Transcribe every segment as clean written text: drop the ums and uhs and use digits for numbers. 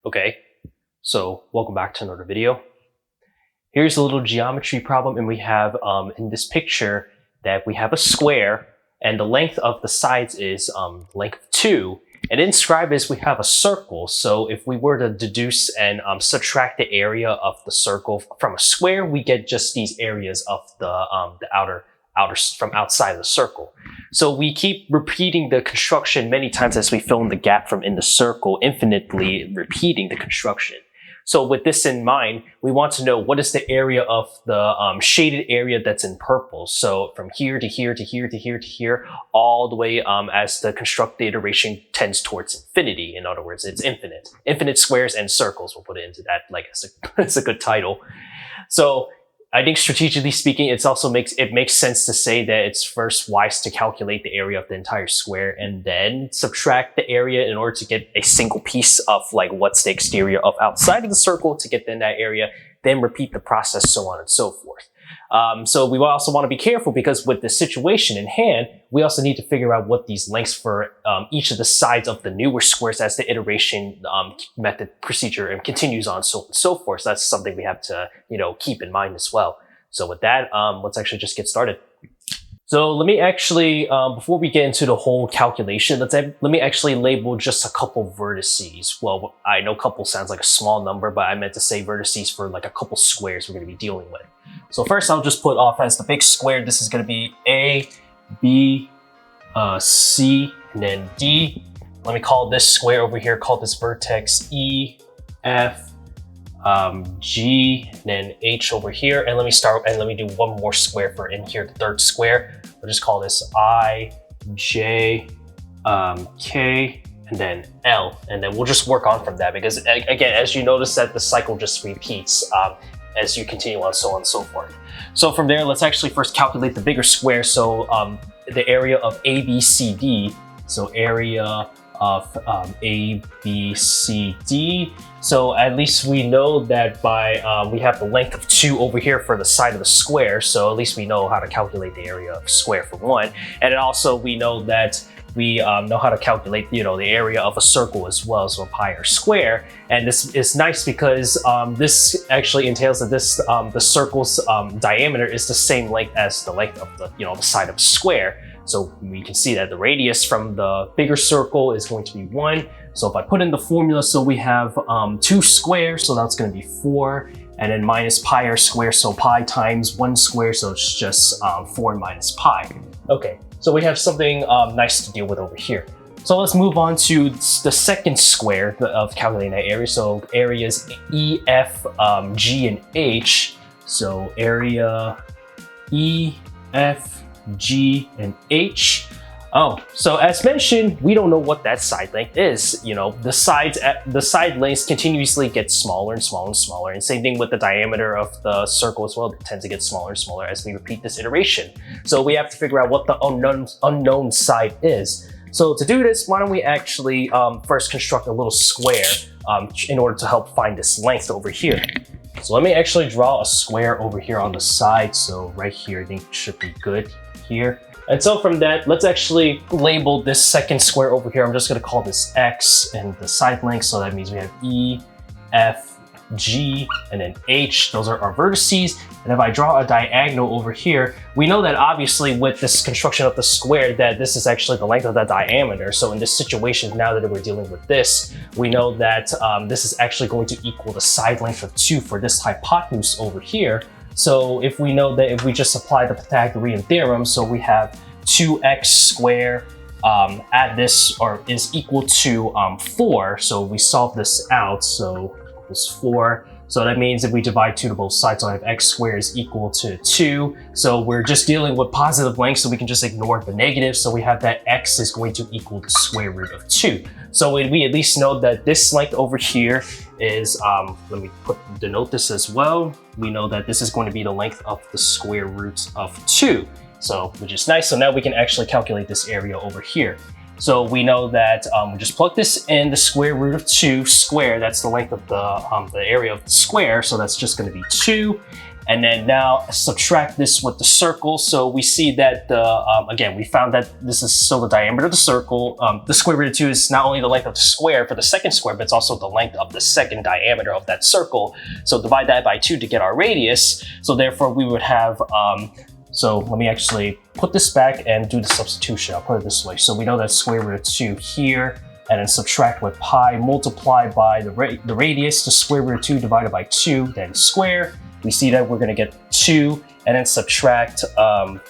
Okay, so welcome back to another video. Here's a little geometry problem, and we have in this picture that we have a square and the length of the sides is length 2, and inscribed is we have a circle. So if we were to deduce and subtract the area of the circle from a square, we get just these areas of the outer from outside of the circle. So we keep repeating the construction many times as we fill in the gap from in the circle, infinitely repeating the construction. So with this in mind, we want to know what is the area of the shaded area that's in purple. So from here to here to here to here to here, all the way as the constructed iteration tends towards infinity. In other words, it's infinite. Infinite squares and circles. We'll put it into that like it's a good title. So I think strategically speaking, it makes sense to say that it's first wise to calculate the area of the entire square and then subtract the area in order to get a single piece of like what's the exterior of outside of the circle to get in that area, then repeat the process, so on and so forth. So we also want to be careful because with the situation in hand, we also need to figure out what these lengths for each of the sides of the newer squares as the iteration method procedure and continues on, so on and so forth. So that's something we have to, keep in mind as well. So with that, let's actually just get started. So let me actually, before we get into the whole calculation, let me actually label just a couple vertices. Well, I know couple sounds like a small number, but I meant to say vertices for like a couple squares we're going to be dealing with. So first I'll just put off as the big square. This is going to be A, B, C, and then D. Let me call this square over here, call this vertex E, F, G, and then H over here. And let me do one more square for in here, the third square. We'll just call this I, J, K, and then L. And then we'll just work on from that because again, as you notice that the cycle just repeats as you continue on, so on and so forth. So from there, let's actually first calculate the bigger square. So the area of ABCD, so area of ABCD. So at least we know that by, we have the length of 2 over here for the side of the square. So at least we know how to calculate the area of square for one. And then also we know that we know how to calculate, the area of a circle as well, so pi r square. And this is nice because this actually entails that the circle's diameter is the same length as the length of the, the side of a square. So we can see that the radius from the bigger circle is going to be 1. So if I put in the formula, so we have 2 squares, so that's going to be 4, and then minus pi r squared, so pi times 1 square, so it's just 4 minus pi. Okay, so we have something nice to deal with over here. So let's move on to the second square of calculating that area. So areas E, F, G, and H. So area E, F, G, and H. Oh, so as mentioned, we don't know what that side length is. The side lengths continuously get smaller and smaller and smaller. And same thing with the diameter of the circle as well. It tends to get smaller and smaller as we repeat this iteration. So we have to figure out what the unknown side is. So to do this, why don't we actually first construct a little square in order to help find this length over here. So let me actually draw a square over here on the side. So right here, I think should be good here. And so from that, let's actually label this second square over here. I'm just going to call this X and the side length. So that means we have E, F, G, and then H. Those are our vertices. And if I draw a diagonal over here, we know that obviously with this construction of the square that this is actually the length of that diameter. So in this situation, now that we're dealing with this, we know that this is actually going to equal the side length of 2 for this hypotenuse over here. So if we know that if we just apply the Pythagorean theorem, so we have 2x squared add this or is equal to 4. So we solve this out. So it's 4. So that means if we divide 2 to both sides, so I have x squared is equal to 2. So we're just dealing with positive lengths, so we can just ignore the negative. So we have that x is going to equal the square root of 2. So we at least know that this length over here is, let me denote this as well. We know that this is going to be the length of the square root of 2. So, which is nice. So now we can actually calculate this area over here. So we know that we just plug this in, the square root of 2 squared, that's the length of the area of the square. So that's just going to be 2. And then now subtract this with the circle. So we see that again, we found that this is still the diameter of the circle. The square root of 2 is not only the length of the square for the second square, but it's also the length of the second diameter of that circle. So divide that by 2 to get our radius. So therefore we would have, so let me actually put this back and do the substitution. I'll put it this way. So we know that square root of 2 here, and then subtract with pi, multiply by the radius, the square root of 2 divided by 2, then square. We see that we're gonna get 2, and then subtract,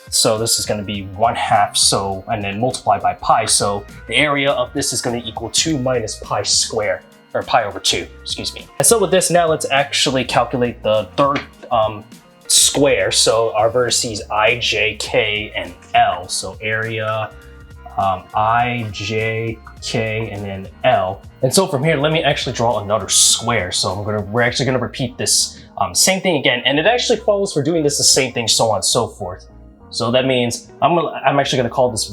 so this is gonna be 1/2, so, and then multiply by pi. So the area of this is gonna equal 2 minus pi square, or pi over 2, excuse me. And so with this, now let's actually calculate the third square. So our vertices I, J, K, and L. So area, I, J, K, and then L. And so from here, let me actually draw another square. So we're actually gonna repeat this same thing again, and it actually follows for doing this the same thing, so on and so forth. So that means I'm actually gonna call this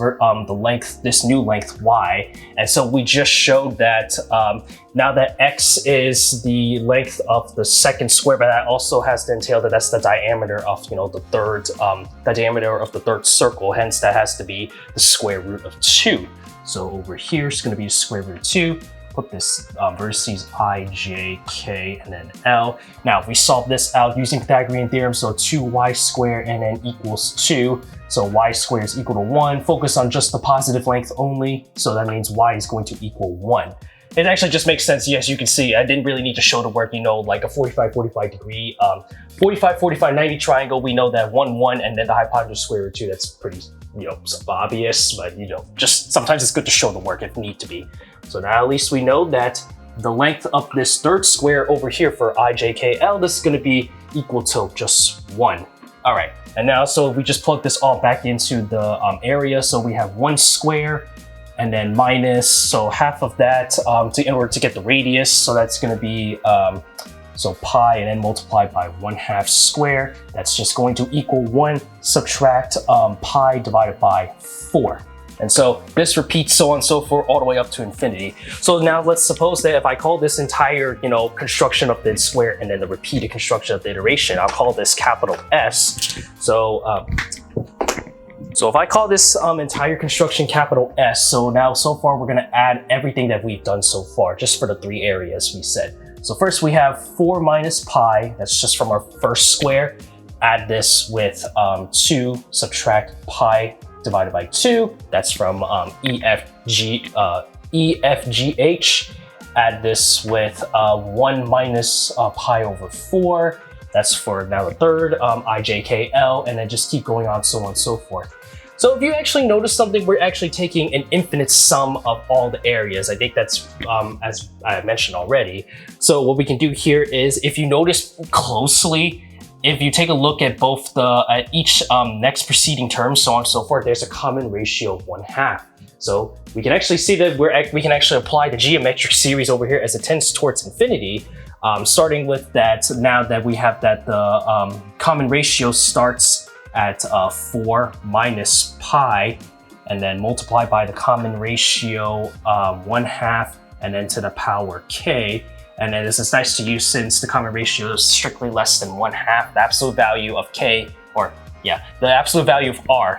this new length Y. And so we just showed that now that X is the length of the second square, but that also has to entail that that's the diameter of the diameter of the third circle. Hence, that has to be the square root of 2. So over here is gonna be the square root of 2. Put this vertices I, J, K, and then L. Now, if we solve this out using Pythagorean theorem, so 2y squared and then equals 2. So y squared is equal to 1. Focus on just the positive length only. So that means y is going to equal 1. It actually just makes sense. Yes, you can see I didn't really need to show the work, like a 45 degree, 45, 90 triangle. We know that 1, 1, and then the hypotenuse square root 2. That's pretty, obvious, but just sometimes it's good to show the work if need to be. So now at least we know that the length of this third square over here for I, J, K, L, this is going to be equal to just 1. All right, and now so we just plug this all back into the area. So we have 1 square and then minus, so half of that in order to get the radius. So that's going to be so pi and then multiply by 1/2 square. That's just going to equal 1. Subtract pi divided by 4. And so this repeats so on and so forth all the way up to infinity. So now let's suppose that if I call this entire, construction of the square and then the repeated construction of the iteration, I'll call this capital S. So if I call this entire construction capital S, so now so far we're gonna add everything that we've done so far, just for the 3 areas we said. So first we have 4 minus pi, that's just from our first square. Add this with 2, subtract pi divided by 2. That's from EFGH. Add this with 1 minus pi over 4. That's for now the third, IJKL, and then just keep going on, so on and so forth. So if you actually notice something, we're actually taking an infinite sum of all the areas. I think that's, as I mentioned already. So what we can do here is, if you notice closely, if you take a look at both each next preceding term, so on and so forth, there's a common ratio of 1/2. So we can actually see that we can actually apply the geometric series over here as it tends towards infinity. Starting with that, now that we have that the common ratio starts at 4 minus pi, and then multiply by the common ratio 1/2, and then to the power k. And then this is nice to use since the common ratio is strictly less than 1/2. The absolute value of k, the absolute value of r,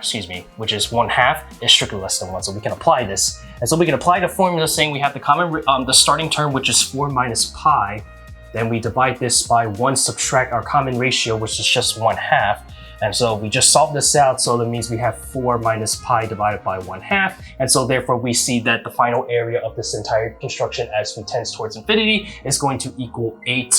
which is 1/2, is strictly less than 1. So we can apply this. And so we can apply the formula saying we have the starting term, which is 4 minus pi. Then we divide this by 1, subtract our common ratio, which is just 1/2. And so we just solve this out. So that means we have 4 minus pi divided by 1/2. And so therefore we see that the final area of this entire construction as we tends towards infinity is going to equal 8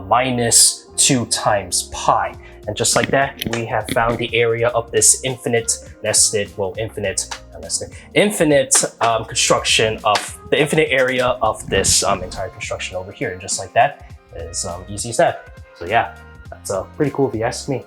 minus 2 times pi. And just like that, we have found the area of this infinite construction of the infinite area of this entire construction over here. And just like that, it's easy as that. So yeah, that's pretty cool if you ask me.